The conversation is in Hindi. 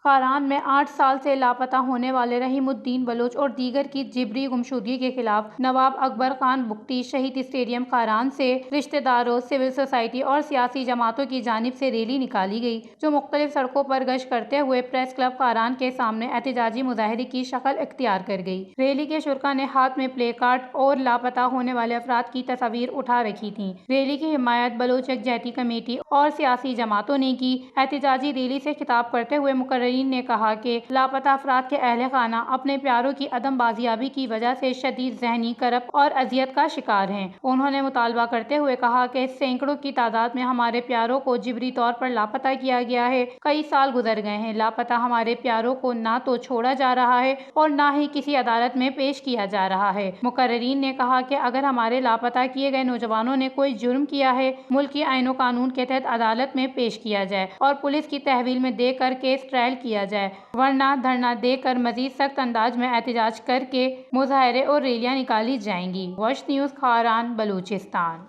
खारान में 8 साल से लापता होने वाले रहीमुद्दीन बलोच और दीगर की जिबरी गुमशुदगी के खिलाफ नवाब अकबर खान बुख्ती शहीद स्टेडियम खारान से रिश्तेदारों, सिविल सोसाइटी और सियासी जमातों की जानिब से रैली निकाली गई, जो मुख्तलिफ सड़कों पर गश्त करते हुए प्रेस क्लब खारान के सामने एहतजाजी मुजाहरे की शक्ल इख्तियार कर गई। रैली के शुरा ने हाथ में प्ले कार्ड और लापता होने वाले अफराद की तस्वीर उठा रखी थी। रैली की हिमायत बलोच यकजहती कमेटी और सियासी जमातों ने की। एहतजाजी रैली से खिताब करते हुए मुकर्रीन ने कहा कि लापता अफराद के अहले खाना अपने प्यारों की अदम बाजियाबी की वजह से शदीद ज़हनी करब और अजियत का शिकार हैं। उन्होंने मुतालबा करते हुए कहा कि सैकड़ों की तादाद में हमारे प्यारों को जिबरी तौर पर लापता किया गया है। कई साल गुजर गए हैं, लापता हमारे प्यारों को ना तो छोड़ा जा रहा है और ना ही किसी अदालत में पेश किया जा रहा है। मुकर्रीन ने कहा कि अगर हमारे लापता किए गए नौजवानों ने कोई जुर्म किया है, मुल्की आईन कानून के तहत अदालत में पेश किया जाए और पुलिस की तहवील में देकर केस ट्रायल किया जाए, वरना धरना देकर मजीद सख्त अंदाज में एहतजाज करके मुजाहरे और रैलियां निकाली जाएंगी। Watch news Kharan, Balochistan.